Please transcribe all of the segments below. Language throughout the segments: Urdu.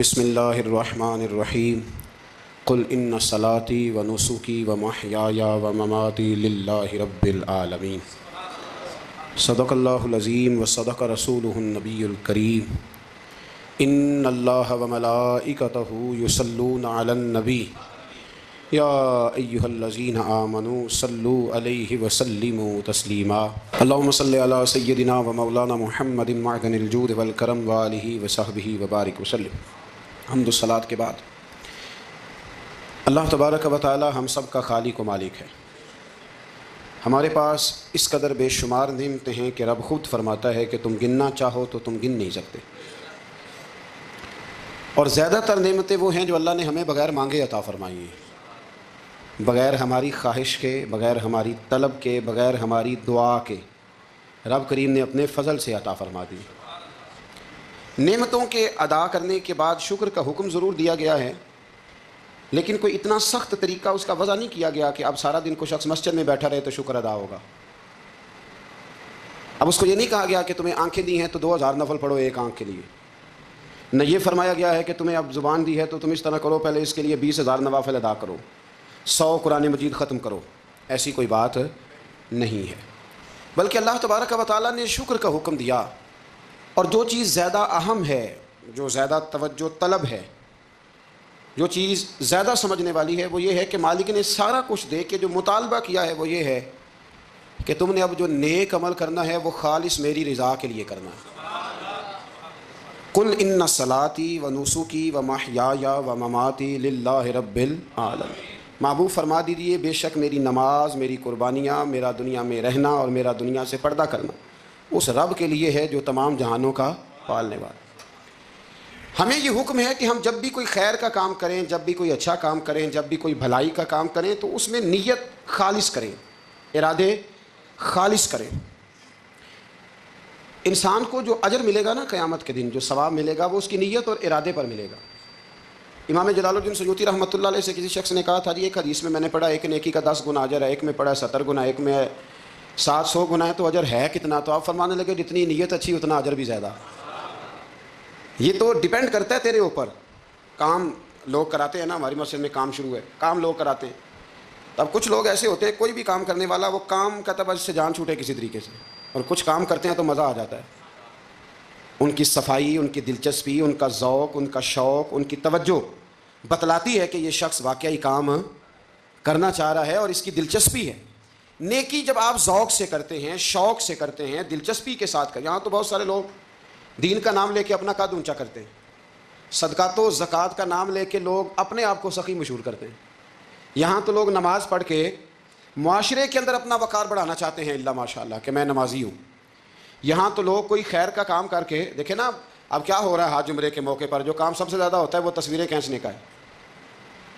بسم اللہ الرحمن الرحیم قل ان صلاتی و نسکی و محیایا و مماتی للہ رب العالمین صدق اللہ العظیم و صدق رسولہ النبی الکریم ان اللہ و ملائکتہ یصلون علی النبی یا ایہا الذین آمنوا صلوا علیہ وسلموا تسلیما اللہم صلی علی سیدنا و مولانا محمد معدن الجود والکرم وآلہ وصحبہ وبارک وسلم۔ حمد و صلات کے بعد اللہ تبارک و تعالی ہم سب کا خالق و مالک ہے۔ ہمارے پاس اس قدر بے شمار نعمتیں ہیں کہ رب خود فرماتا ہے کہ تم گننا چاہو تو تم گن نہیں سکتے، اور زیادہ تر نعمتیں وہ ہیں جو اللہ نے ہمیں بغیر مانگے عطا فرمائی ہیں، بغیر ہماری خواہش کے، بغیر ہماری طلب کے، بغیر ہماری دعا کے رب کریم نے اپنے فضل سے عطا فرما دی۔ نعمتوں کے ادا کرنے کے بعد شکر کا حکم ضرور دیا گیا ہے، لیکن کوئی اتنا سخت طریقہ اس کا وضع نہیں کیا گیا کہ اب سارا دن کوئی شخص مسجد میں بیٹھا رہے تو شکر ادا ہوگا۔ اب اس کو یہ نہیں کہا گیا کہ تمہیں آنکھیں دی ہیں تو 2000 نفل پڑھو ایک آنکھ کے لیے، نہ یہ فرمایا گیا ہے کہ تمہیں اب زبان دی ہے تو تم اس طرح کرو، پہلے اس کے لیے 20,000 نوافل ادا کرو، 100 قرآن مجید ختم کرو۔ ایسی کوئی بات نہیں ہے، بلکہ اللہ تبارک و تعالیٰ نے شکر کا حکم دیا۔ اور جو چیز زیادہ اہم ہے، جو زیادہ توجہ طلب ہے، جو چیز زیادہ سمجھنے والی ہے، وہ یہ ہے کہ مالک نے سارا کچھ دے کے جو مطالبہ کیا ہے وہ یہ ہے کہ تم نے اب جو نیک عمل کرنا ہے وہ خالص میری رضا کے لیے کرنا ہے۔ قل ان صلاتی و نسکی و محیایا و مماتی للہ رب العالمین، محبوب فرما دیجیے بے شک میری نماز، میری قربانیاں، میرا دنیا میں رہنا اور میرا دنیا سے پردہ کرنا اس رب کے لیے ہے جو تمام جہانوں کا پالنے والا۔ ہمیں یہ حکم ہے کہ ہم جب بھی کوئی خیر کا کام کریں، جب بھی کوئی اچھا کام کریں، جب بھی کوئی بھلائی کا کام کریں تو اس میں نیت خالص کریں، ارادے خالص کریں۔ انسان کو جو اجر ملے گا نا قیامت کے دن، جو ثواب ملے گا وہ اس کی نیت اور ارادے پر ملے گا۔ امام جلال الدین سیوطی رحمۃ اللہ علیہ سے کسی شخص نے کہا تھا جی ایک حدیث میں نے پڑھا ایک نیکی کا 10 گنا اجر ہے، ایک میں پڑھا 70 گنا، ایک میں 700 گنا ہے، تو اجر ہے کتنا؟ تو آپ فرمانے لگے جتنی نیت اچھی اتنا اجر بھی زیادہ۔ یہ تو ڈیپینڈ کرتا ہے تیرے اوپر۔ کام لوگ کراتے ہیں نا، ہماری مسجد میں کام شروع ہے، کام لوگ کراتے ہیں، اب کچھ لوگ ایسے ہوتے ہیں کوئی بھی کام کرنے والا وہ کام کا تب سے جان چھوٹے کسی طریقے سے، اور کچھ کام کرتے ہیں تو مزہ آ جاتا ہے۔ ان کی صفائی، ان کی دلچسپی، ان کا ذوق، ان کا شوق، ان کی توجہ بتلاتی ہے کہ یہ شخص واقعی کام کرنا چاہ رہا ہے اور اس کی دلچسپی ہے۔ نیکی جب آپ ذوق سے کرتے ہیں، شوق سے کرتے ہیں، دلچسپی کے ساتھ کریں۔ یہاں تو بہت سارے لوگ دین کا نام لے کے اپنا قد اونچا کرتے ہیں، صدقات و زکوٰۃ کا نام لے کے لوگ اپنے آپ کو سخی مشہور کرتے ہیں۔ یہاں تو لوگ نماز پڑھ کے معاشرے کے اندر اپنا وقار بڑھانا چاہتے ہیں، اللہ ماشاء اللہ کہ میں نمازی ہوں۔ یہاں تو لوگ کوئی خیر کا کام کر کے دیکھیں نا، اب کیا ہو رہا ہے حج عمرے کے موقع پر جو کام سب سے زیادہ ہوتا ہے وہ تصویریں کھینچنے کا ہے،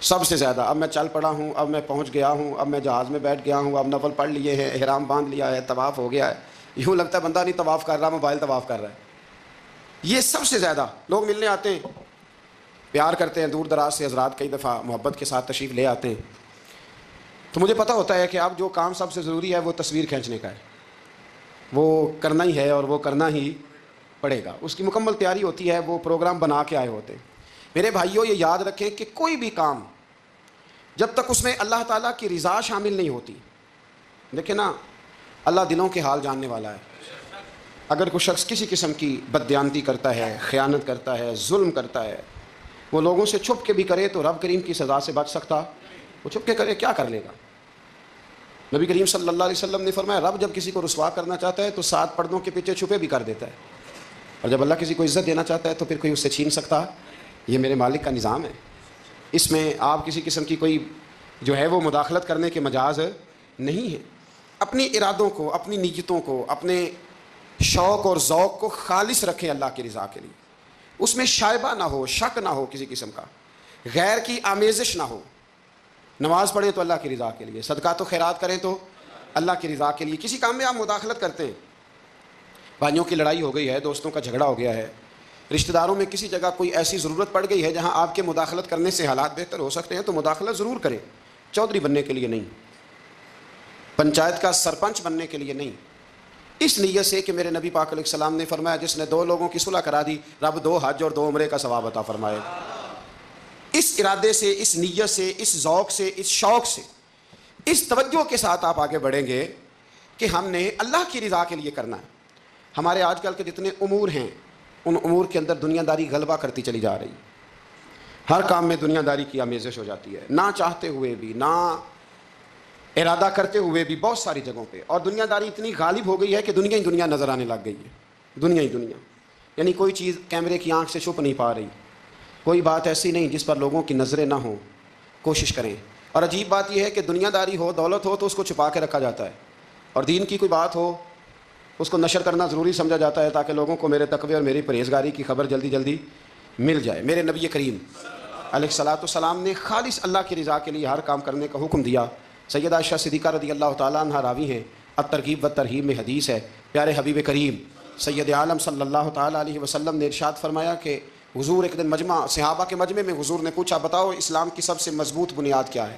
سب سے زیادہ۔ اب میں چل پڑا ہوں، اب میں پہنچ گیا ہوں، اب میں جہاز میں بیٹھ گیا ہوں، اب نفل پڑھ لیے ہیں، احرام باندھ لیا ہے، طواف ہو گیا ہے، یوں لگتا ہے بندہ نہیں طواف کر رہا، موبائل طواف کر رہا ہے۔ یہ سب سے زیادہ لوگ ملنے آتے ہیں، پیار کرتے ہیں، دور دراز سے حضرات کئی دفعہ محبت کے ساتھ تشریف لے آتے ہیں، تو مجھے پتہ ہوتا ہے کہ اب جو کام سب سے ضروری ہے وہ تصویر کھینچنے کا ہے، وہ کرنا ہی ہے اور وہ کرنا ہی پڑے گا، اس کی مکمل تیاری ہوتی ہے، وہ پروگرام بنا کے آئے ہوتے ہیں۔ میرے بھائیوں یہ یاد رکھیں کہ کوئی بھی کام جب تک اس میں اللہ تعالیٰ کی رضا شامل نہیں ہوتی، دیکھیں نا اللہ دلوں کے حال جاننے والا ہے۔ اگر کوئی شخص کسی قسم کی بددیانتی کرتا ہے، خیانت کرتا ہے، ظلم کرتا ہے، وہ لوگوں سے چھپ کے بھی کرے تو رب کریم کی سزا سے بچ سکتا؟ وہ چھپ کے کرے کیا کر لے گا؟ نبی کریم صلی اللہ علیہ وسلم نے فرمایا رب جب کسی کو رسوا کرنا چاہتا ہے تو 7 پردوں کے پیچھے چھپے بھی کر دیتا ہے، اور جب اللہ کسی کو عزت دینا چاہتا ہے تو پھر کوئی اس سے چھین سکتا؟ یہ میرے مالک کا نظام ہے، اس میں آپ کسی قسم کی کوئی جو ہے وہ مداخلت کرنے کے مجاز نہیں ہے۔ اپنی ارادوں کو، اپنی نیتوں کو، اپنے شوق اور ذوق کو خالص رکھیں اللہ کی رضا کے لیے، اس میں شائبہ نہ ہو، شک نہ ہو، کسی قسم کا غیر کی آمیزش نہ ہو۔ نماز پڑھیں تو اللہ کی رضا کے لیے، صدقات و خیرات کریں تو اللہ کی رضا کے لیے۔ کسی کام میں آپ مداخلت کرتے ہیں، بھائیوں کی لڑائی ہو گئی ہے، دوستوں کا جھگڑا ہو گیا ہے، رشتہ داروں میں کسی جگہ کوئی ایسی ضرورت پڑ گئی ہے جہاں آپ کے مداخلت کرنے سے حالات بہتر ہو سکتے ہیں تو مداخلت ضرور کریں، چودھری بننے کے لیے نہیں، پنچایت کا سرپنچ بننے کے لیے نہیں، اس نیت سے کہ میرے نبی پاک علیہ السلام نے فرمایا جس نے 2 لوگوں کی صلح کرا دی رب 2 حج اور 2 عمرے کا ثواب عطا فرمائے گا۔ اس ارادے سے، اس نیت سے، اس ذوق سے، اس شوق سے، اس توجہ کے ساتھ آپ آگے بڑھیں گے کہ ہم نے اللہ کی رضا کے لیے کرنا ہے۔ ہمارے آج کل کے جتنے امور ہیں ان امور کے اندر دنیا داری غلبہ کرتی چلی جا رہی ہے۔ ہر کام میں دنیا داری کی آمیزش ہو جاتی ہے، نہ چاہتے ہوئے بھی، نہ ارادہ کرتے ہوئے بھی، بہت ساری جگہوں پہ۔ اور دنیا داری اتنی غالب ہو گئی ہے کہ دنیا ہی دنیا نظر آنے لگ گئی ہے، دنیا ہی دنیا، یعنی کوئی چیز کیمرے کی آنکھ سے چھپ نہیں پا رہی، کوئی بات ایسی نہیں جس پر لوگوں کی نظریں نہ ہوں۔ کوشش کریں۔ اور عجیب بات یہ ہے کہ دنیا داری ہو، دولت ہو تو اس کو چھپا کے رکھا جاتا ہے، اور دین کی کوئی بات ہو اس کو نشر کرنا ضروری سمجھا جاتا ہے تاکہ لوگوں کو میرے تقوی اور میری پرہیزگاری کی خبر جلدی جلدی مل جائے۔ میرے نبی کریم علیہ الصلوۃ والسلام نے خالص اللہ کی رضا کے لیے ہر کام کرنے کا حکم دیا۔ سیدہ عائشہ صدیقہ رضی اللہ تعالیٰ عنہ راوی ہیں، الترغیب والترہیب میں حدیث ہے، پیارے حبیب کریم سید عالم صلی اللہ تعالیٰ علیہ وسلم نے ارشاد فرمایا کہ حضور ایک دن مجمع، صحابہ کے مجمع میں حضور نے پوچھا بتاؤ اسلام کی سب سے مضبوط بنیاد کیا ہے؟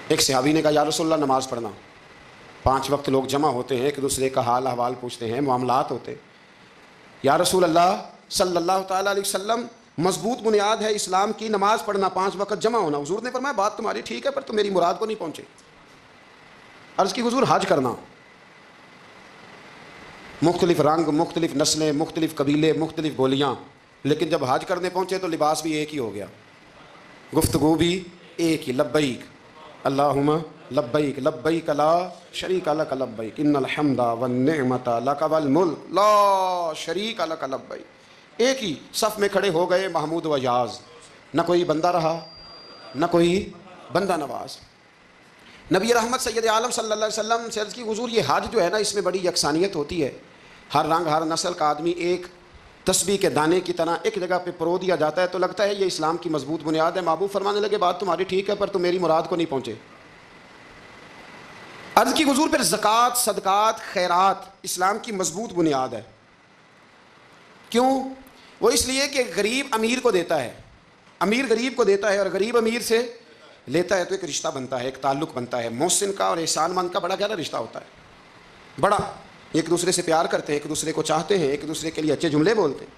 ایک صحابی نے کہا یا رسول اللہ نماز پڑھنا۔ 5 وقت لوگ جمع ہوتے ہیں، ایک دوسرے کا حال احوال پوچھتے ہیں، معاملات ہوتے ہیں۔ یا رسول اللہ صلی اللہ تعالیٰ علیہ وسلم مضبوط بنیاد ہے اسلام کی نماز پڑھنا، 5 وقت جمع ہونا۔ حضور نے فرمایا بات تمہاری ٹھیک ہے پر تم میری مراد کو نہیں پہنچے۔ عرض کی حضور حج کرنا، مختلف رنگ، مختلف نسلیں، مختلف قبیلے، مختلف بولیاں، لیکن جب حج کرنے پہنچے تو لباس بھی ایک ہی ہو گیا، گفتگو بھی ایک ہی، لبیک اللہم لبیک لبیک لا شریک لک لبیک ان الحمد والنعمت لک والملک لا شریک لک لبیک۔ ایک ہی صف میں کھڑے ہو گئے محمود و یاز، نہ کوئی بندہ رہا نہ کوئی بندہ نواز۔ نبی رحمت سید عالم صلی اللہ علیہ وسلم سے عرض کی حضور یہ حج جو ہے نا اس میں بڑی یکسانیت ہوتی ہے، ہر رنگ ہر نسل کا آدمی ایک تسبیح کے دانے کی طرح ایک جگہ پہ پرو دیا جاتا ہے، تو لگتا ہے یہ اسلام کی مضبوط بنیاد ہے۔ محبوب فرمانے لگے بات تمہاری ٹھیک ہے پر تم میری مراد کو نہیں پہنچے۔ عرض کی حضور پھر زکوٰۃ، صدقات، خیرات اسلام کی مضبوط بنیاد ہے۔ کیوں؟ وہ اس لیے کہ غریب امیر کو دیتا ہے، امیر غریب کو دیتا ہے، اور غریب امیر سے لیتا ہے تو ایک رشتہ بنتا ہے، ایک تعلق بنتا ہے۔ محسن کا اور احسان مند کا بڑا گہرا رشتہ ہوتا ہے، بڑا ایک دوسرے سے پیار کرتے ہیں، ایک دوسرے کو چاہتے ہیں، ایک دوسرے کے لیے اچھے جملے بولتے ہیں،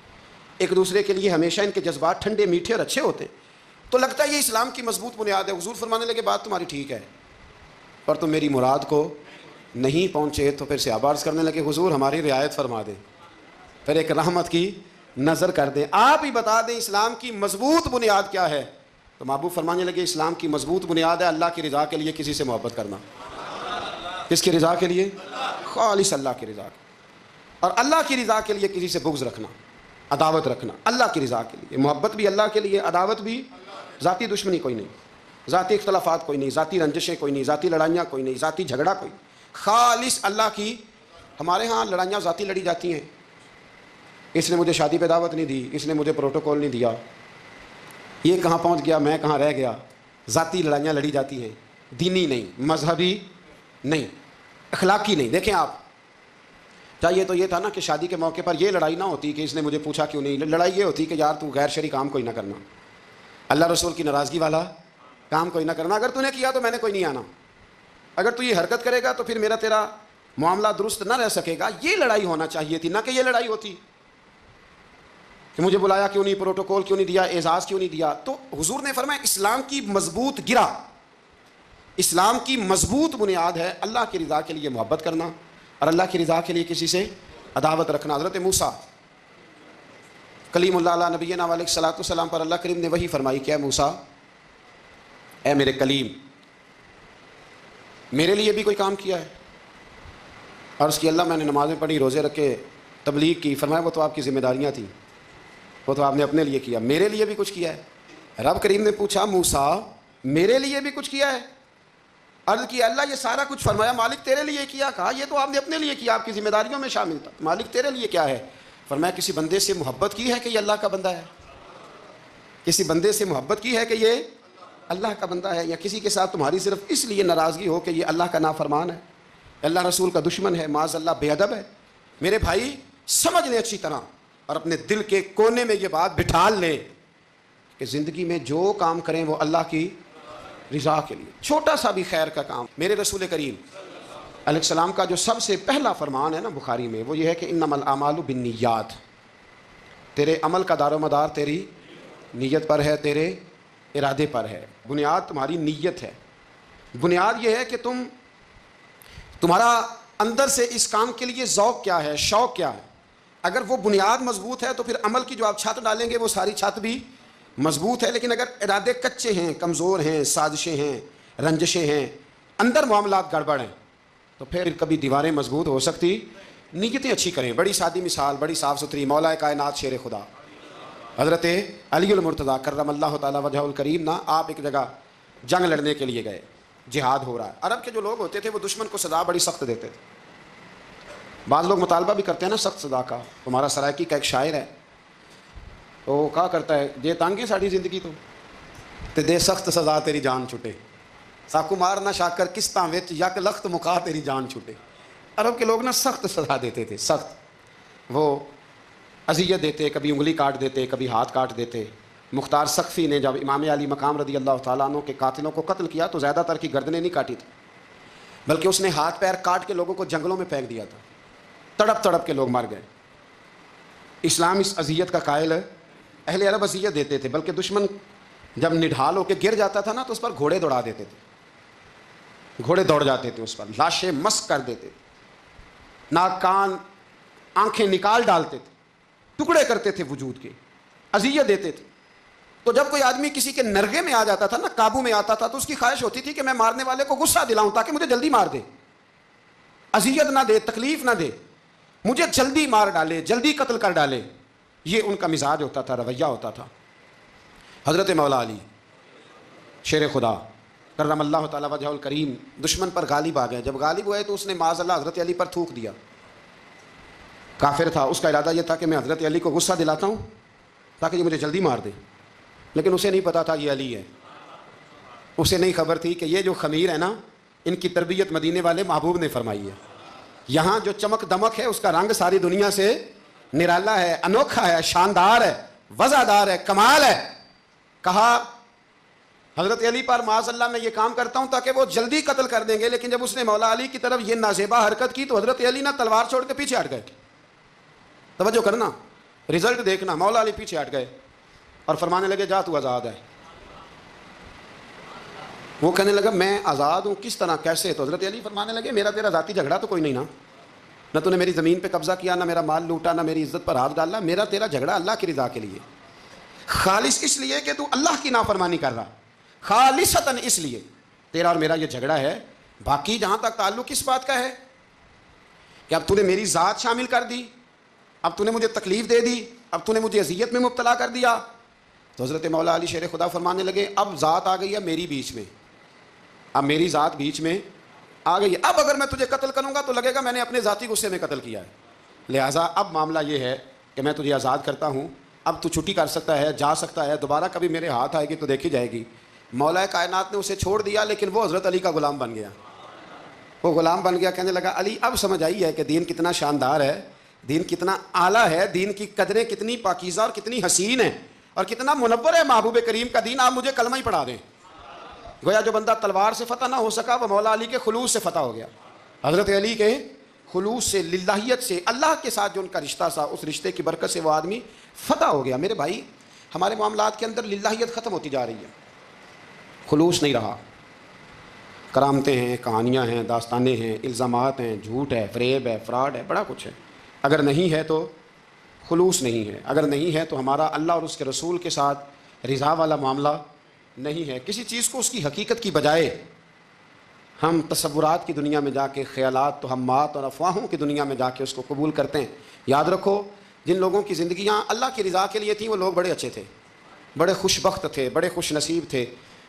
ایک دوسرے کے لیے ہمیشہ ان کے جذبات ٹھنڈے میٹھے اور اچھے ہوتے ہیں، تو لگتا ہے یہ اسلام کی مضبوط بنیاد ہے۔ حضور فرمانے لگے بات تمہاری ٹھیک ہے پر تم میری مراد کو نہیں پہنچے۔ تو پھر صحابہ عرض کرنے لگے حضور ہماری رعایت فرما دیں، پھر ایک رحمت کی نظر کر دیں، آپ ہی بتا دیں اسلام کی مضبوط بنیاد کیا ہے۔ تو محبوب فرمانے لگے اسلام کی مضبوط بنیاد ہے اللہ کی رضا کے لیے کسی سے محبت کرنا۔ کس کی رضا کے لیے؟ خالص اللہ کی رضا کے، اور اللہ کی رضا کے لیے کسی سے بغض رکھنا، عداوت رکھنا، اللہ کی رضا کے لیے محبت بھی اللہ کے لیے، عداوت بھی، ذاتی دشمنی کوئی نہیں، ذاتی اختلافات کوئی نہیں، ذاتی رنجشیں کوئی نہیں، ذاتی لڑائیاں کوئی نہیں، ذاتی جھگڑا کوئی نہیں، خالص اللہ کی۔ ہمارے ہاں لڑائیاں ذاتی لڑی جاتی ہیں، اس نے مجھے شادی پہ دعوت نہیں دی، اس نے مجھے پروٹوکول نہیں دیا، یہ کہاں پہنچ گیا میں کہاں رہ گیا، ذاتی لڑائیاں لڑی جاتی ہیں، دینی نہیں، مذہبی نہیں، اخلاقی نہیں۔ دیکھیں آپ، چاہیے تو یہ تھا نا کہ شادی کے موقع پر یہ لڑائی نہ ہوتی کہ اس نے مجھے پوچھا کیوں نہیں، لڑائی یہ ہوتی کہ یار تو غیر شرعی کام کوئی نہ کرنا، اللہ رسول کی ناراضگی والا کام کوئی نہ کرنا، اگر تو نے کیا تو میں نے کوئی نہیں آنا، اگر تو یہ حرکت کرے گا تو پھر میرا تیرا معاملہ درست نہ رہ سکے گا۔ یہ لڑائی ہونا چاہیے تھی، نہ کہ یہ لڑائی ہوتی کہ مجھے بلایا کیوں نہیں، پروٹوکول کیوں نہیں دیا، اعزاز کیوں نہیں دیا۔ تو حضور نے فرمایا اسلام کی مضبوط گرہ، اسلام کی مضبوط بنیاد ہے اللہ کی رضا کے لیے محبت کرنا اور اللہ کی رضا کے لیے کسی سے عداوت رکھنا۔ حضرت موسیٰ کلیم اللہ علیہ نبینا علیہ الصلوۃ والسلام پر اللہ کریم نے وحی فرمائی کہ اے موسیٰ، اے میرے کلیم، میرے لیے بھی کوئی کام کیا ہے؟ عرض کی اللہ میں نے نمازیں پڑھی، روزے رکھے، تبلیغ کی۔ فرمایا وہ تو آپ کی ذمہ داریاں تھیں، وہ تو آپ نے اپنے لیے کیا، میرے لیے بھی کچھ کیا ہے؟ رب کریم نے پوچھا موسیٰ میرے لیے بھی کچھ کیا ہے؟ عرض کی اللہ یہ سارا کچھ، فرمایا مالک تیرے لیے کیا؟ کہا یہ تو آپ نے اپنے لیے کیا، آپ کی ذمہ داریوں میں شامل تھا، مالک تیرے لیے کیا ہے؟ فرمایا کسی بندے سے محبت کی ہے کہ یہ اللہ کا بندہ ہے، کسی بندے سے محبت کی ہے کہ یہ اللہ کا بندہ ہے، یا کسی کے ساتھ تمہاری صرف اس لیے ناراضگی ہو کہ یہ اللہ کا نافرمان ہے، اللہ رسول کا دشمن ہے، معاذ اللہ بے ادب ہے۔ میرے بھائی سمجھ لیں اچھی طرح اور اپنے دل کے کونے میں یہ بات بٹھا لیں کہ زندگی میں جو کام کریں وہ اللہ کی رضا کے لیے، چھوٹا سا بھی خیر کا کام۔ میرے رسول کریم علیہ السلام کا جو سب سے پہلا فرمان ہے نا بخاری میں، وہ یہ ہے کہ انما الاعمال بالنیات، تیرے عمل کا دار و مدار تیری نیت پر ہے، تیرے ارادے پر ہے، بنیاد تمہاری نیت ہے۔ بنیاد یہ ہے کہ تمہارا اندر سے اس کام کے لیے ذوق کیا ہے، شوق کیا ہے۔ اگر وہ بنیاد مضبوط ہے تو پھر عمل کی جو آپ چھت ڈالیں گے وہ ساری چھت بھی مضبوط ہے، لیکن اگر ارادے کچے ہیں، کمزور ہیں، سازشیں ہیں، رنجشیں ہیں، اندر معاملات گڑبڑ ہیں، تو پھر کبھی دیواریں مضبوط ہو سکتی۔ نیتیں اچھی کریں۔ بڑی سادی مثال، بڑی صاف ستھری، مولا کائنات شیر خدا حضرت علی المرتضیٰ کرم اللہ تعالیٰ وجہ الکریم نا، آپ ایک جگہ جنگ لڑنے کے لیے گئے، جہاد ہو رہا ہے۔ عرب کے جو لوگ ہوتے تھے وہ دشمن کو سزا بڑی سخت دیتے تھے۔ بعض لوگ مطالبہ بھی کرتے ہیں نا سخت سزا کا۔ ہمارا سرائکی کا ایک شاعر ہے، وہ کہا کرتا ہے، جے تانگی ساڑی زندگی تو تے دے سخت سزا تیری جان چھٹے، ساکو مار نہ شاکر کستاں وچ یک لخت مکا تیری جان چھٹے۔ عرب کے لوگ نا سخت سزا دیتے تھے، سخت، وہ اذیت دیتے، کبھی انگلی کاٹ دیتے، کبھی ہاتھ کاٹ دیتے۔ مختار سقفی نے جب امام علی مقام رضی اللہ تعالیٰ عنہ کے قاتلوں کو قتل کیا تو زیادہ تر کی گردنیں نہیں کاٹی تھی، بلکہ اس نے ہاتھ پیر کاٹ کے لوگوں کو جنگلوں میں پھینک دیا تھا، تڑپ تڑپ کے لوگ مر گئے۔ اسلام اس اذیت کا قائل ہے۔ اہل عرب اذیت دیتے تھے، بلکہ دشمن جب نڈھال ہو کے گر جاتا تھا نا تو اس پر گھوڑے دوڑا دیتے تھے، گھوڑے دوڑ جاتے تھے اس پر، لاشیں مسک کر دیتے تھے، ناک کان آنکھیں نکال ڈالتے تھے، ٹکڑے کرتے تھے وجود کے، اذیت دیتے تھے۔ تو جب کوئی آدمی کسی کے نرغے میں آ جاتا تھا نا، قابو میں آتا تھا، تو اس کی خواہش ہوتی تھی کہ میں مارنے والے کو غصہ دلاؤں تاکہ مجھے جلدی مار دے، اذیت نہ دے، تکلیف نہ دے، مجھے جلدی مار ڈالے، جلدی قتل کر ڈالے۔ یہ ان کا مزاج ہوتا تھا، رویہ ہوتا تھا۔ حضرت مولا علی شیر خدا کرم اللہ تعالیٰ وجہ الکریم دشمن پر غالب آ گئے۔ جب غالب ہوئے تو اس نے معاذ اللہ حضرت علی پر تھوک دیا۔ کافر تھا، اس کا ارادہ یہ تھا کہ میں حضرت علی کو غصہ دلاتا ہوں تاکہ یہ مجھے جلدی مار دے، لیکن اسے نہیں پتا تھا یہ علی ہے۔ اسے نہیں خبر تھی کہ یہ جو خمیر ہے نا، ان کی تربیت مدینے والے محبوب نے فرمائی ہے۔ یہاں جو چمک دمک ہے اس کا رنگ ساری دنیا سے نرالا ہے، انوکھا ہے، شاندار ہے، وزادار ہے، کمال ہے۔ کہا حضرت علی پر معاذ اللہ میں یہ کام کرتا ہوں تاکہ وہ جلدی قتل کر دیں گے، لیکن جب اس نے مولا علی کی طرف یہ نازیبا حرکت کی تو حضرت علی نہ تلوار چھوڑ کے پیچھے ہٹ گئے۔ توجہ کرنا، رزلٹ دیکھنا، مولا علی پیچھے ہٹ گئے اور فرمانے لگے جا تو آزاد ہے۔ وہ کہنے لگا میں آزاد ہوں، کس طرح، کیسے؟ تو حضرت علی فرمانے لگے میرا تیرا ذاتی جھگڑا تو کوئی نہیں نا، نہ تو نے میری زمین پہ قبضہ کیا، نہ میرا مال لوٹا، نہ میری عزت پر ہاتھ ڈالا، میرا تیرا جھگڑا اللہ کی رضا کے لیے، خالص اس لیے کہ تو اللہ کی نافرمانی کر رہا، خالصتاً اس لیے تیرا اور میرا یہ جھگڑا ہے۔ باقی جہاں تک تعلق اس بات کا ہے کہ اب تو نے میری ذات شامل کر دی، اب تو نے مجھے تکلیف دے دی، اب تو نے مجھے اذیت میں مبتلا کر دیا، تو حضرت مولا علی شیر خدا فرمانے لگے اب ذات آ گئی ہے میری بیچ میں، اب میری ذات بیچ میں آ گئی ہے، اب اگر میں تجھے قتل کروں گا تو لگے گا میں نے اپنے ذاتی غصے میں قتل کیا ہے، لہٰذا اب معاملہ یہ ہے کہ میں تجھے آزاد کرتا ہوں، اب تو چھٹی کر سکتا ہے، جا سکتا ہے، دوبارہ کبھی میرے ہاتھ آئے گی تو دیکھی جائے گی۔ مولا کائنات نے اسے چھوڑ دیا، لیکن وہ حضرت علی کا غلام بن گیا، وہ غلام بن گیا۔ کہنے لگا علی اب سمجھ آئی ہے کہ دین کتنا شاندار ہے، دین کتنا اعلیٰ ہے، دین کی قدریں کتنی پاکیزہ اور کتنی حسین ہیں، اور کتنا منور ہے محبوب کریم کا دین، آپ مجھے کلمہ ہی پڑھا دیں۔ گویا جو بندہ تلوار سے فتح نہ ہو سکا وہ مولا علی کے خلوص سے فتح ہو گیا، حضرت علی کے خلوص سے، للہیت سے، اللہ کے ساتھ جو ان کا رشتہ تھا اس رشتے کی برکت سے وہ آدمی فتح ہو گیا۔ میرے بھائی ہمارے معاملات کے اندر للہیت ختم ہوتی جا رہی ہے، خلوص نہیں رہا، کرامتیں ہیں، کہانیاں ہیں، داستانیں ہیں، الزامات ہیں، جھوٹ ہے، فریب ہے، فراڈ ہے، بڑا کچھ ہے۔ اگر نہیں ہے تو خلوص نہیں ہے، اگر نہیں ہے تو ہمارا اللہ اور اس کے رسول کے ساتھ رضا والا معاملہ نہیں ہے۔ کسی چیز کو اس کی حقیقت کی بجائے ہم تصورات کی دنیا میں جا کے، خیالات توہمات اور افواہوں کی دنیا میں جا کے اس کو قبول کرتے ہیں۔ یاد رکھو جن لوگوں کی زندگیاں اللہ کی رضا کے لیے تھیں وہ لوگ بڑے اچھے تھے، بڑے خوش بخت تھے، بڑے خوش نصیب تھے،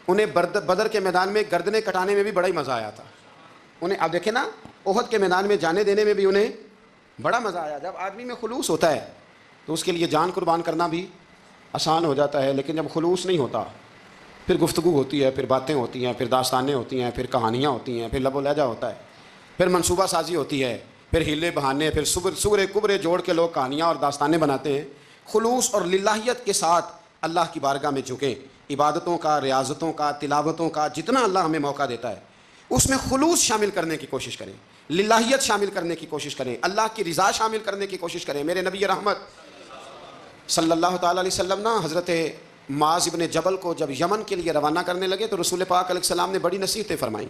انہیں بدر کے میدان میں گردنیں کٹانے میں بھی بڑا ہی مزہ آیا تھا انہیں۔ اب دیکھیں نا احد کے میدان میں جانے دینے میں بھی انہیں بڑا مزہ آیا۔ جب آدمی میں خلوص ہوتا ہے تو اس کے لیے جان قربان کرنا بھی آسان ہو جاتا ہے، لیکن جب خلوص نہیں ہوتا پھر گفتگو ہوتی ہے، پھر باتیں ہوتی ہیں، پھر داستانیں ہوتی ہیں، پھر کہانیاں ہوتی ہیں، پھر لب و لہجہ ہوتا ہے، پھر منصوبہ سازی ہوتی ہے، پھر ہیلے بہانے، پھر سغرے کبرے جوڑ کے لوگ کہانیاں اور داستانیں بناتے ہیں۔ خلوص اور للہیت کے ساتھ اللہ کی بارگاہ میں جھکیں، عبادتوں کا، ریاضتوں کا، تلاوتوں کا، جتنا اللہ ہمیں موقع دیتا ہے اس میں خلوص شامل کرنے کی کوشش کریں۔ للہیت شامل کرنے کی کوشش کریں، اللہ کی رضا شامل کرنے کی کوشش کریں۔ میرے نبی رحمت صلی اللہ تعالیٰ علیہ وسلم نا حضرت معاذ ابن جبل کو جب یمن کے لیے روانہ کرنے لگے تو رسول پاک علیہ السلام نے بڑی نصیحتیں فرمائیں۔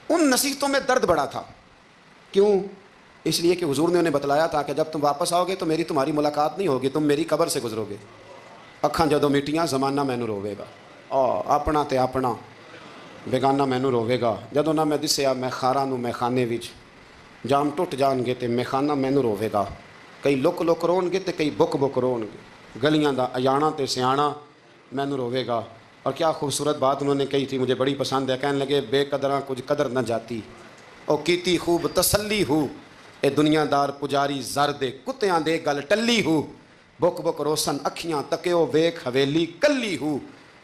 ان نصیحتوں میں درد بڑا تھا، کیوں؟ اس لیے کہ حضور نے انہیں بتلایا تھا کہ جب تم واپس آؤ گے تو میری تمہاری ملاقات نہیں ہوگی، تم میری قبر سے گزرو گے۔ اکھاں جدوں میٹیاں زمانہ مینوں روے گا، اپنا تے اپنا بیگانہ مینوں روے گا۔ جدوں نہ میں دسیا میں خاراں نوں میں خانے وچ، جام ٹوٹ جان گے تے میں خانہ مینوں روے گا۔ کئی لک لک رون گے تے کئی بک بک رون گے، گلیاں دا ایانا تے سیاਣਾ مینوں روے گا۔ اور کیا خوبصورت بات انہوں نے کہی تھی، مجھے بڑی پسند ہے۔ کہنے لگے بے قدراں کچھ قدر نہ جاتی، او کیتی خوب تسلی ہو، اے دنیا دار پجاری زر دے کتیاں دے گل ٹلی ہو، بک بک روسن اکھیاں تکیو ویکھ حویلی کلی ہو،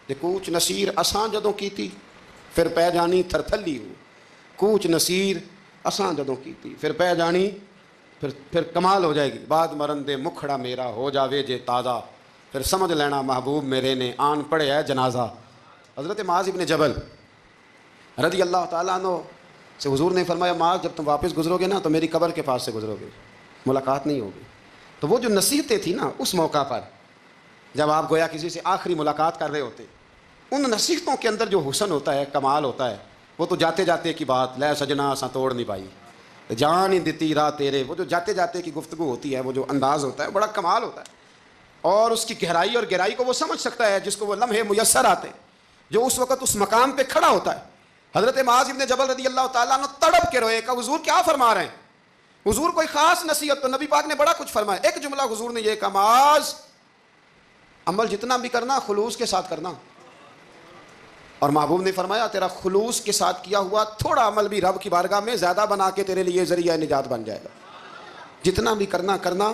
تے کوچ نصیر اساں جدوں کیتی پھر پہ جانی تھرتھلی ہو۔ کوچ نصیر اساں جدوں کیتی پھر پہ جانی پھر کمال ہو جائے گی۔ بعد مرن دے مکھڑا میرا ہو جاوے جے تازہ، پھر سمجھ لینا محبوب میرے نے آن پڑھیا ہے جنازہ۔ حضرت معاذ ابن جبل رضی اللہ تعالیٰ عنہ سے حضور نے فرمایا معاذ جب تم واپس گزرو گے نا تو میری قبر کے پاس سے گزرو گے، ملاقات نہیں ہوگی۔ تو وہ جو نصیحتیں تھیں نا اس موقع پر جب آپ گویا کسی سے آخری ملاقات کر رہے ہوتے، ان نصیحتوں کے اندر جو حسن ہوتا ہے، کمال ہوتا ہے، وہ تو جاتے جاتے کی بات لے سجنا اساں توڑ نہیں پائی، جان ہی دتی راہ تیرے، وہ جو جاتے جاتے کی گفتگو ہوتی ہے، وہ جو انداز ہوتا ہے بڑا کمال ہوتا ہے۔ اور اس کی گہرائی اور گہرائی کو وہ سمجھ سکتا ہے جس کو وہ لمحے میسر آتے ہیں، جو اس وقت اس مقام پہ کھڑا ہوتا ہے۔ حضرت معاذ ابن جبل رضی اللہ تعالیٰ عنہ تڑپ کے روئے کہ حضور کیا فرما رہے ہیں؟ حضور کوئی خاص نصیحت تو نبی پاک نے بڑا کچھ فرمایا، ایک جملہ حضور نے یہ کہا معاذ عمل جتنا بھی کرنا خلوص کے ساتھ کرنا۔ اور محبوب نے فرمایا تیرا خلوص کے ساتھ کیا ہوا تھوڑا عمل بھی رب کی بارگاہ میں زیادہ بنا کے تیرے لیے ذریعہ نجات بن جائے گا۔ جتنا بھی کرنا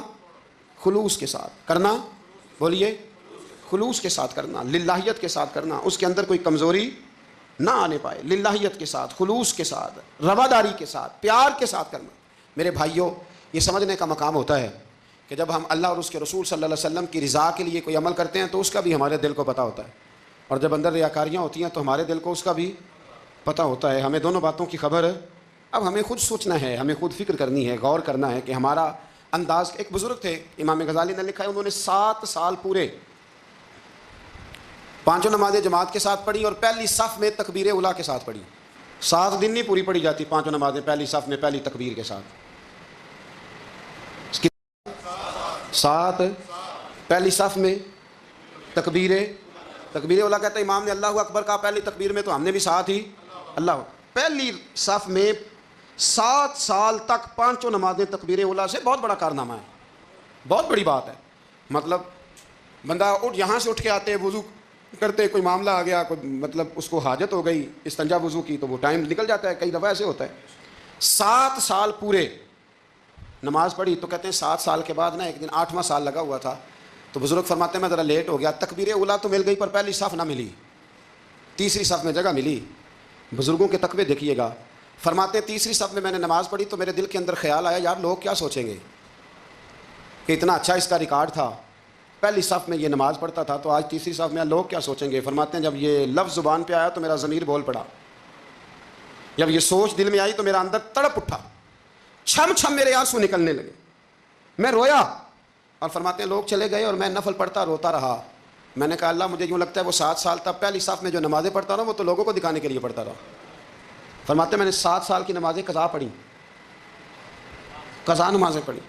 خلوص کے ساتھ کرنا، بولیے خلوص کے ساتھ کرنا، للہیت کے ساتھ کرنا، اس کے اندر کوئی کمزوری نہ آنے پائے، للہیت کے ساتھ، خلوص کے ساتھ، رواداری کے ساتھ، پیار کے ساتھ کرنا۔ میرے بھائیوں، یہ سمجھنے کا مقام ہوتا ہے کہ جب ہم اللہ اور اس کے رسول صلی اللہ علیہ وسلم کی رضا کے لیے کوئی عمل کرتے ہیں تو اس کا بھی ہمارے دل کو پتہ ہوتا ہے، اور جب اندر ریاکاریاں ہوتی ہیں تو ہمارے دل کو اس کا بھی پتہ ہوتا ہے۔ ہمیں دونوں باتوں کی خبر ہے۔ اب ہمیں خود سوچنا ہے، ہمیں خود فکر کرنی ہے، غور کرنا ہے کہ ہمارا انداز۔ ایک بزرگ تھے امام غزالی نے لکھا ہے، انہوں نے 7 سال پورے 5 نمازیں جماعت کے ساتھ پڑھی اور پہلی صف میں تکبیر اولیٰ کے ساتھ پڑھی۔ 7 دن نہیں پوری پڑھی جاتی 5 نمازیں پہلی صف میں پہلی تکبیر کے ساتھ۔ 7 پہلی صف میں تکبیر اولیٰ کہتا ہے امام نے اللہ اکبر کہا پہلی تکبیر میں تو ہم نے بھی ساتھ ہی اللہ۔ پہلی صف میں 7 سال تک 5 نمازیں تکبیر اولیٰ سے بہت بڑا کارنامہ ہے، بہت بڑی بات ہے۔ مطلب بندہ یہاں سے اٹھ کے آتے وضو کرتے، کوئی معاملہ آ گیا، کوئی مطلب اس کو حاجت ہو گئی استنجا وضو کی، تو وہ ٹائم نکل جاتا ہے، کئی دفعہ ایسے ہوتا ہے۔ 7 سال پورے نماز پڑھی تو کہتے ہیں 7 سال کے بعد نا ایک دن 8واں سال لگا ہوا تھا تو بزرگ فرماتے ہیں میں ذرا لیٹ ہو گیا، تکبیر اولیٰ تو مل گئی پر پہلی صف نہ ملی، تیسری صف میں جگہ ملی۔ بزرگوں کے تقوی دیکھیے گا، فرماتے ہیں تیسری صف میں نے نماز پڑھی تو میرے دل کے اندر خیال آیا یار لوگ کیا سوچیں گے کہ اتنا اچھا اس کا ریکارڈ تھا، پہلی صف میں یہ نماز پڑھتا تھا تو آج تیسری صف میں لوگ کیا سوچیں گے۔ فرماتے ہیں جب یہ لفظ زبان پہ آیا تو میرا ضمیر بول پڑا، جب یہ سوچ دل میں آئی تو میرا اندر تڑپ اٹھا، چھم چھم میرے آنسو نکلنے لگے، میں رویا۔ اور فرماتے ہیں لوگ چلے گئے اور میں نفل پڑھتا روتا رہا۔ میں نے کہا اللہ مجھے یوں لگتا ہے وہ 7 سال تک پہلی صف میں جو نمازیں پڑھتا رہا وہ تو لوگوں کو دکھانے کے لیے پڑھتا رہا۔ فرماتے ہیں میں نے 7 سال کی نمازیں قضا پڑھی، قضا نمازیں پڑھی،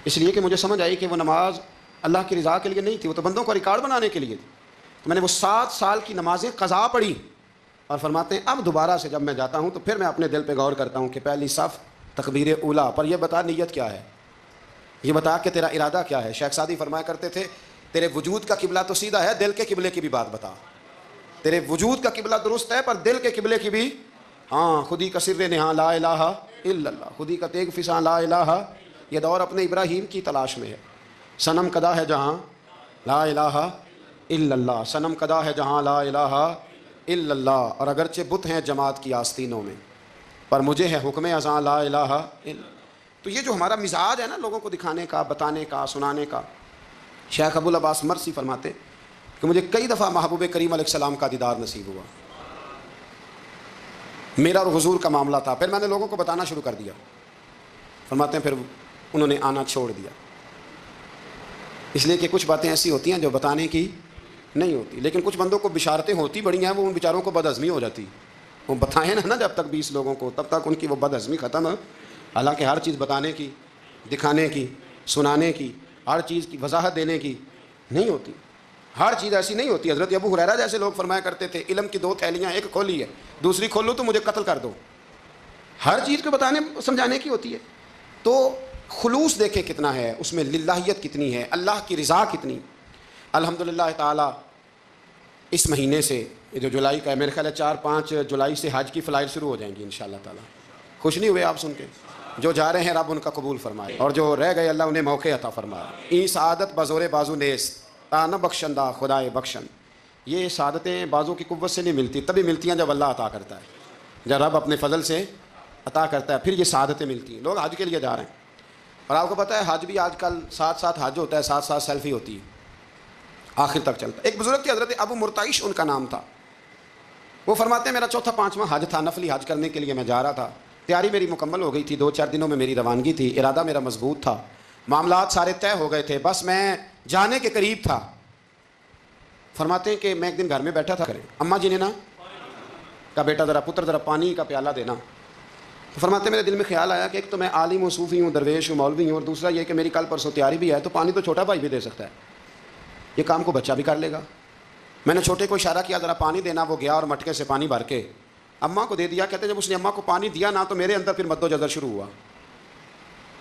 اس لیے کہ مجھے سمجھ آئی کہ وہ نماز اللہ کی رضا کے لیے نہیں تھی، وہ تو بندوں کو ریکارڈ بنانے کے لیے تھی۔ تو میں نے وہ 7 سال کی نمازیں قضا پڑھی، اور فرماتے ہیں اب دوبارہ سے جب میں جاتا ہوں تو پھر میں اپنے دل پہ غور کرتا ہوں کہ پہلی صف تکبیر اولیٰ پر یہ بتا نیت کیا ہے، یہ بتا کہ تیرا ارادہ کیا ہے۔ شیخ سعدی فرمایا کرتے تھے تیرے وجود کا قبلہ تو سیدھا ہے، دل کے قبلے کی بھی بات بتا۔ تیرے وجود کا قبلہ درست ہے پر دل کے قبلے کی بھی، ہاں خودی کا سر نہاں لا الہ الا اللہ، خودی کا تیغ فساں لا الہ، یہ دور اپنے ابراہیم کی تلاش میں ہے۔ صنم کدا ہے جہاں لا الہ الا اللہ، صنم کدا ہے جہاں لا الہ الا اللہ، اور اگرچہ بت ہیں جماعت کی آستینوں میں پر مجھے ہے حکم ازاں لا الہ الا اللہ۔ تو یہ جو ہمارا مزاج ہے نا لوگوں کو دکھانے کا، بتانے کا، سنانے کا، شیخ ابو العباس مرسی فرماتے کہ مجھے کئی دفعہ محبوب کریم علیہ السلام کا دیدار نصیب ہوا، میرا اور حضور کا معاملہ تھا. پھر میں نے لوگوں کو بتانا شروع کر دیا. فرماتے ہیں پھر انہوں نے آنا چھوڑ دیا، اس لیے کہ کچھ باتیں ایسی ہوتی ہیں جو بتانے کی نہیں ہوتی. لیکن کچھ بندوں کو بشارتیں ہوتی بڑی ہیں، وہ ان بیچاروں کو بد ہضمی ہو جاتی. وہ بتائیں نا جب تک 20 لوگوں کو، تب تک ان کی وہ بد ہضمی ختم ہے. حالانکہ ہر چیز بتانے کی، دکھانے کی، سنانے کی، ہر چیز کی وضاحت دینے کی نہیں ہوتی. ہر چیز ایسی نہیں ہوتی. حضرت ابو ہریرہ جیسے لوگ فرمایا کرتے تھے علم کی 2 تھیلیاں، ایک کھولی ہے، دوسری کھولو تو مجھے قتل کر دو. ہر چیز کو بتانے سمجھانے کی ہوتی ہے. تو خلوص دیکھیں کتنا ہے اس میں، للہیت کتنی ہے، اللہ کی رضا کتنی. الحمدللہ تعالی اس مہینے سے جو جولائی کا ہے، میرے خیال ہے 4-5 جولائی سے حج کی فلائٹ شروع ہو جائیں گی انشاءاللہ تعالی. خوش نہیں ہوئے آپ سن کے؟ جو جا رہے ہیں رب ان کا قبول فرمائے، اور جو رہ گئے اللہ انہیں موقع عطا فرمائے. ای سعادت بزور بازو نیست تا نہ بخشندہ خدائے بخشن. یہ سعادتیں بازو کی قوت سے نہیں ملتی، تبھی ملتی ہیں جب اللہ عطا کرتا ہے، جب رب اپنے فضل سے عطا کرتا ہے پھر یہ سعادتیں ملتی ہیں. لوگ حج کے لیے جا رہے ہیں، اور آپ کو پتہ ہے حج بھی آج کل ساتھ حج ہوتا ہے، ساتھ سیلفی ہوتی ہے، آخر تک چلتا ہے. ایک بزرگ تھے حضرت ابو مرتعش ان کا نام تھا. وہ فرماتے ہیں میرا 4تھا-5واں حج تھا، نفلی حج کرنے کے لیے میں جا رہا تھا. تیاری میری مکمل ہو گئی تھی، 2-4 دنوں میں میری روانگی تھی، ارادہ میرا مضبوط تھا، معاملات سارے طے ہو گئے تھے، بس میں جانے کے قریب تھا. فرماتے ہیں کہ میں ایک دن گھر میں بیٹھا تھا، اماں جی نے نا کہا بیٹا ذرا پتر ذرا پانی کا پیالہ دینا. تو فرماتے ہیں میرے دل میں خیال آیا کہ ایک تو میں عالم و صوفی ہوں، درویش ہوں، مولوی ہوں، اور دوسرا یہ کہ میری کل پرسوں تیاری بھی ہے، تو پانی تو چھوٹا بھائی بھی دے سکتا ہے، یہ کام کو بچہ بھی کر لے گا. میں نے چھوٹے کو اشارہ کیا ذرا پانی دینا، وہ گیا اور مٹکے سے پانی بھر کے اماں کو دے دیا. کہتے ہیں جب اس نے اماں کو پانی دیا نا تو میرے اندر پھر مد و جزر شروع ہوا.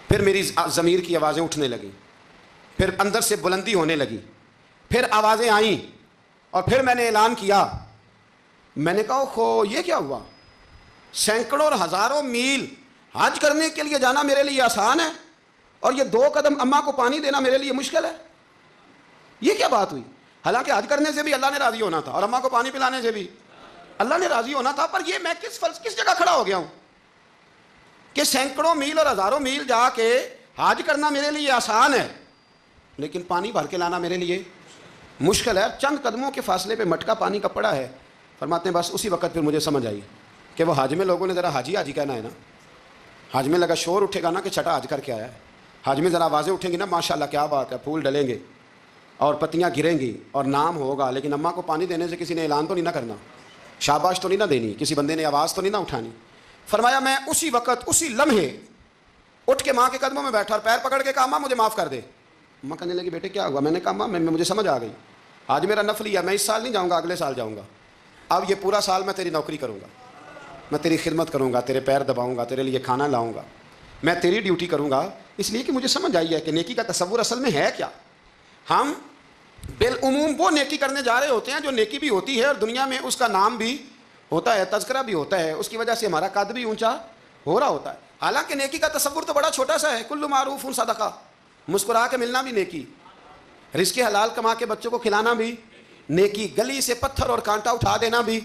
پھر میری ضمیر کی آوازیں اٹھنے لگیں، پھر اندر سے بلندی ہونے لگی، پھر آوازیں آئیں، اور پھر میں نے اعلان کیا. میں نے کہا خو یہ کیا ہوا؟ سینکڑوں اور ہزاروں میل حج کرنے کے لیے جانا میرے لیے آسان ہے، اور یہ 2 قدم اماں کو پانی دینا میرے لیے مشکل ہے. یہ کیا بات ہوئی؟ حالانکہ حج کرنے سے بھی اللہ نے راضی ہونا تھا، اور اماں کو پانی پلانے سے بھی اللہ نے راضی ہونا تھا. پر یہ میں کس جگہ کھڑا ہو گیا ہوں کہ سینکڑوں میل اور ہزاروں میل جا کے حج کرنا میرے لیے آسان ہے، لیکن پانی بھر کے لانا میرے لیے مشکل ہے. چند قدموں کے فاصلے پہ مٹکا پانی کا پڑا ہے. فرماتے ہیں بس اسی وقت پھر مجھے سمجھ آئی کہ وہ حج میں لوگوں نے ذرا حاجی کہنا ہے نا. حج میں لگا شور اٹھے گا نا کہ چھٹا حج کر کے آیا ہے. حج میں ذرا آوازیں اٹھیں گی نا ماشاءاللہ کیا بات ہے، پھول ڈلیں گے اور پتیاں گریں گی اور نام ہوگا. لیکن اماں کو پانی دینے سے کسی نے اعلان تو نہیں نہ کرنا، شاباش تو نہیں نہ دینی، کسی بندے نے آواز تو نہیں نہ اٹھانی. فرمایا میں اسی وقت اسی لمحے اٹھ کے ماں کے قدموں میں بیٹھا اور پیر پکڑ کے کہا ماں مجھے معاف کر دے. اماں کہنے لگی بیٹے کیا ہوا؟ میں نے کہا ماں مجھے سمجھ آ گئی، آج میرا نفلی ہے، میں اس سال نہیں جاؤں گا، اگلے سال جاؤں گا. اب یہ پورا سال میں تیری نوکری کروں گا، میں تیری خدمت کروں گا، تیرے پیر دباؤں گا، تیرے لیے کھانا لاؤں گا، میں تیری ڈیوٹی کروں گا. اس لیے کہ مجھے سمجھ آئی ہے کہ نیکی کا تصور اصل میں ہے کیا. ہم بالعموم وہ نیکی کرنے جا رہے ہوتے ہیں جو نیکی بھی ہوتی ہے اور دنیا میں اس کا نام بھی ہوتا ہے، تذکرہ بھی ہوتا ہے، اس کی وجہ سے ہمارا قد بھی اونچا ہو رہا ہوتا ہے. حالانکہ نیکی کا تصور تو بڑا چھوٹا سا ہے. کل معروف صدقہ، مسکرا کے ملنا بھی نیکی، رزق حلال کما کے بچوں کو کھلانا بھی نیکی، گلی سے پتھر اور کانٹا اٹھا دینا بھی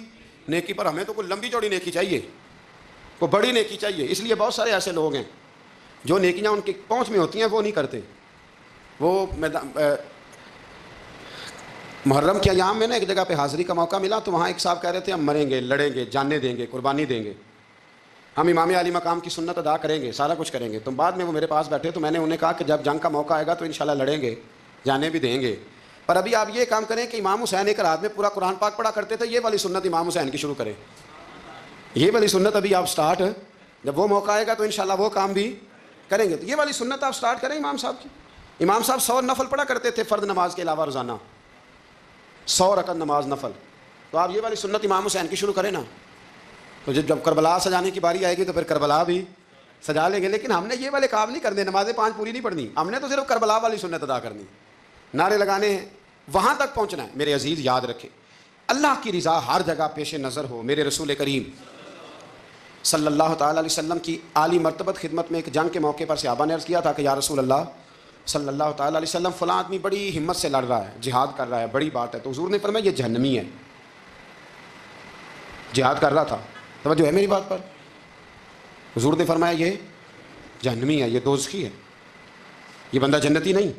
نیکی. پر ہمیں تو کوئی لمبی چوڑی نیکی چاہیے، کوئی بڑی نیکی چاہیے. اس لیے بہت سارے ایسے لوگ ہیں جو نیکیاں ان کی پہنچ میں ہوتی ہیں وہ نہیں کرتے. وہ محرم کے ایام میں نا ایک جگہ پہ حاضری کا موقع ملا تو وہاں ایک صاحب کہہ رہے تھے ہم مریں گے، لڑیں گے، جانیں دیں گے، قربانی دیں گے، ہم امام علی مقام کی سنت ادا کریں گے، سارا کچھ کریں گے. تو بعد میں وہ میرے پاس بیٹھے تو میں نے انہیں کہا کہ جب جنگ کا موقع آئے گا تو انشاءاللہ لڑیں گے، جانے بھی دیں گے. پر ابھی آپ یہ کام کریں کہ امام حسین ایک رات میں پورا قرآن پاک پڑھا کرتے تھے، یہ والی سنت امام حسین کی شروع کریں. یہ والی سنت ابھی آپ سٹارٹ، جب وہ موقع آئے گا تو انشاءاللہ وہ کام بھی کریں گے. تو یہ والی سنت آپ سٹارٹ کریں امام صاحب کی. امام صاحب 100 نفل پڑھا کرتے تھے فرض نماز کے علاوہ روزانہ، 100 رکعت نماز نفل. تو آپ یہ والی سنت امام حسین کی شروع کریں نا. تو جب کربلا سجانے کی باری آئے گی تو پھر کربلا بھی سجا لیں گے. لیکن ہم نے یہ والے کام نہیں کرنے، نمازیں 5 پوری نہیں پڑھنی، ہم نے تو صرف کربلا والی سنت ادا کرنی، نعرے لگانے ہیں، وہاں تک پہنچنا ہے. میرے عزیز یاد رکھیں اللہ کی رضا ہر جگہ پیش نظر ہو. میرے رسول کریم صلی اللہ تعالیٰ علیہ وسلم کی عالی مرتبت خدمت میں ایک جنگ کے موقع پر صحابہ نے عرض کیا تھا کہ یا رسول اللہ صلی اللہ تعالیٰ علیہ وسلم فلاں آدمی بڑی ہمت سے لڑ رہا ہے، جہاد کر رہا ہے، بڑی بات ہے. تو حضور نے فرمایا یہ جہنمی ہے. جہاد کر رہا تھا، توجہ ہے میری بات پر. حضور نے فرمایا یہ جہنمی ہے، یہ دوزخی ہے، یہ بندہ جنتی نہیں.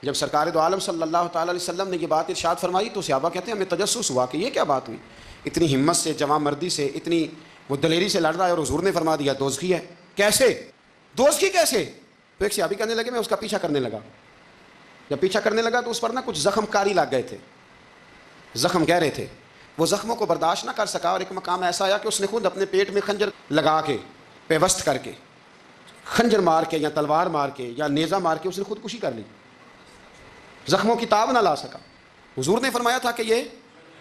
جب سرکار دو عالم صلی اللہ تعالیٰ علیہ وسلم نے یہ بات ارشاد فرمائی تو صحابہ کہتے ہیں ہمیں تجسس ہوا کہ یہ کیا بات ہوئی. اتنی ہمت سے، جواں مردی سے، اتنی وہ دلیری سے لڑ رہا ہے اور حضور نے فرما دیا دوزخی ہے. کیسے دوزخی کیسے؟ تو ایک صحابی کہنے لگے میں اس کا پیچھا کرنے لگا. جب پیچھا کرنے لگا تو اس پر نا کچھ زخم کاری لگ گئے تھے, زخم گہرے تھے. وہ زخموں کو برداشت نہ کر سکا اور ایک مقام ایسا آیا کہ اس نے خود اپنے پیٹ میں خنجر لگا کے, پیوست کر کے, خنجر مار کے یا تلوار مار کے یا نیزہ مار کے اس نے خودکشی کر لی. زخموں کی تاب نہ لا سکا. حضور نے فرمایا تھا کہ یہ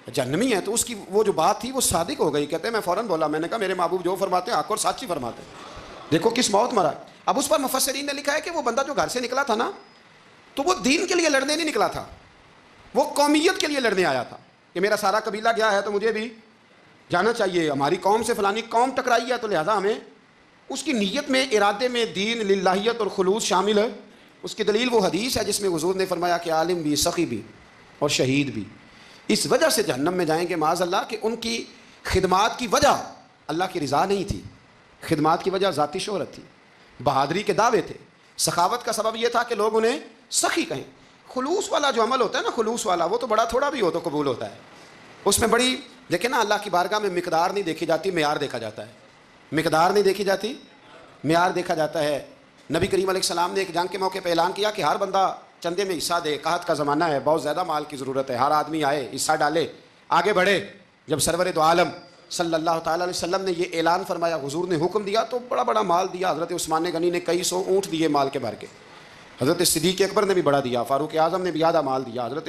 جہنمی ہے. تو اس کی وہ جو بات تھی وہ صادق ہو گئی. کہتے ہیں میں فوراً بولا, میں نے کہا میرے محبوب جو فرماتے ہیں حق اور سچ ہی فرماتے ہیں. دیکھو کس موت مرا. اب اس پر مفسرین نے لکھا ہے کہ وہ بندہ جو گھر سے نکلا تھا نا, تو وہ دین کے لیے لڑنے نہیں نکلا تھا, وہ قومیت کے لیے لڑنے آیا تھا کہ میرا سارا قبیلہ گیا ہے تو مجھے بھی جانا چاہیے, ہماری قوم سے فلانی قوم ٹکرائی ہے تو لہذا ہمیں. اس کی نیت میں, ارادے میں دین للہیت اور خلوص شامل ہے. اس کی دلیل وہ حدیث ہے جس میں حضور نے فرمایا کہ عالم بھی, سخی بھی اور شہید بھی اس وجہ سے جہنم میں جائیں گے معاذ اللہ کہ ان کی خدمات کی وجہ اللہ کی رضا نہیں تھی, خدمات کی وجہ ذاتی شہرت تھی, بہادری کے دعوے تھے. سخاوت کا سبب یہ تھا کہ لوگ انہیں سخی کہیں. خلوص والا جو عمل ہوتا ہے نا, خلوص والا, وہ تو بڑا تھوڑا بھی ہو تو قبول ہوتا ہے. اس میں بڑی دیکھیں نا, اللہ کی بارگاہ میں مقدار نہیں دیکھی جاتی, معیار دیکھا جاتا ہے. مقدار نہیں دیکھی جاتی, معیار دیکھا جاتا ہے. نبی کریم علیہ السلام نے ایک جنگ کے موقع پہ اعلان کیا کہ ہر بندہ چندے میں حصہ دے, قحط کا زمانہ ہے, بہت زیادہ مال کی ضرورت ہے, ہر آدمی آئے حصہ ڈالے, آگے بڑھے. جب سرور دو عالم صلی اللہ تعالیٰ علیہ وسلم نے یہ اعلان فرمایا, حضور نے حکم دیا, تو بڑا بڑا مال دیا. حضرت عثمان غنی نے کئی سو اونٹ دیے مال کے بھر کے, حضرت صدیق اکبر نے بھی بڑا دیا, فاروق اعظم نے بھی زیادہ مال دیا, حضرت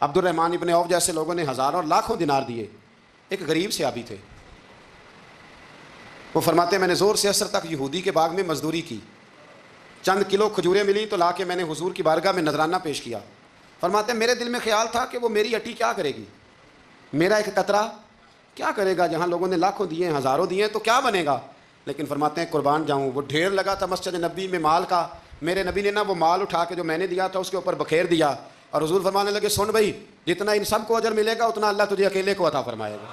عبد الرحمن ابن عوف جیسے لوگوں نے ہزاروں اور لاکھوں دینار دیے. ایک غریب صحابی تھے, وہ فرماتے ہیں میں نے زور سے عصر تک یہودی کے باغ میں مزدوری کی, چند کلو کھجوریں ملی تو لا کے میں نے حضور کی بارگاہ میں نذرانہ پیش کیا. فرماتے ہیں میرے دل میں خیال تھا کہ وہ میری اٹی کیا کرے گی, میرا ایک قطرہ کیا کرے گا, جہاں لوگوں نے لاکھوں دیے, ہزاروں دیے, تو کیا بنے گا. لیکن فرماتے ہیں قربان جاؤں, وہ ڈھیر لگا تھا مسجد نبی میں مال کا, میرے نبی نے نا وہ مال اٹھا کے جو میں نے دیا تھا اس کے اوپر بکھیر دیا, اور حضور فرمانے لگے سن بھائی, جتنا ان سب کو اجر ملے گا اتنا اللہ تجھے اکیلے کو عطا فرمائے گا,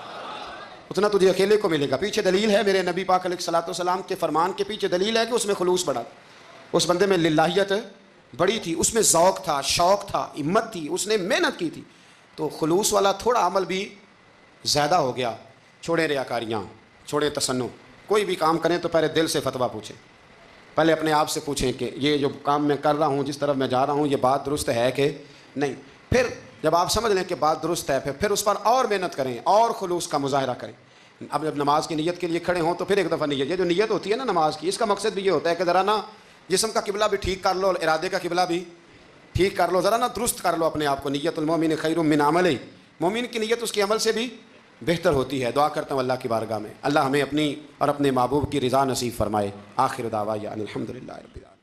اتنا تجھے اکیلے کو ملے گا. پیچھے دلیل ہے میرے نبی پاک علیہ الصلوۃ والسلام کے فرمان کے پیچھے دلیل ہے کہ اس میں خلوص بڑا, اس بندے میں للہیت بڑی تھی, اس میں ذوق تھا, شوق تھا, ہمت تھی, اس نے محنت کی تھی. تو خلوص والا تھوڑا عمل بھی زیادہ ہو گیا. چھوڑیں ریاکاریاں, چھوڑیں تصنع, کوئی بھی کام کریں تو پہلے دل سے فتویٰ پوچھیں, پہلے اپنے آپ سے پوچھیں کہ یہ جو کام میں کر رہا ہوں, جس طرف میں جا رہا ہوں, یہ بات درست ہے کہ نہیں. پھر جب آپ سمجھ لیں کہ بات درست ہے, پھر اس پر اور محنت کریں اور خلوص کا مظاہرہ کریں. اب جب نماز کی نیت کے لیے کھڑے ہوں تو پھر ایک دفعہ نیت, یہ جو نیت ہوتی ہے نا نماز کی, اس کا مقصد بھی یہ ہوتا ہے کہ ذرا نا جسم کا قبلہ بھی ٹھیک کر لو اور ارادے کا قبلہ بھی ٹھیک کر لو, ذرا نا درست کر لو اپنے آپ کو. نیت المومن خیر من عملہ, مومن کی نیت اس کے عمل سے بھی بہتر ہوتی ہے. دعا کرتا ہوں اللہ کی بارگاہ میں اللہ ہمیں اپنی اور اپنے محبوب کی رضا نصیب فرمائے. آخر دعوانا الحمدللہ رب العالمین.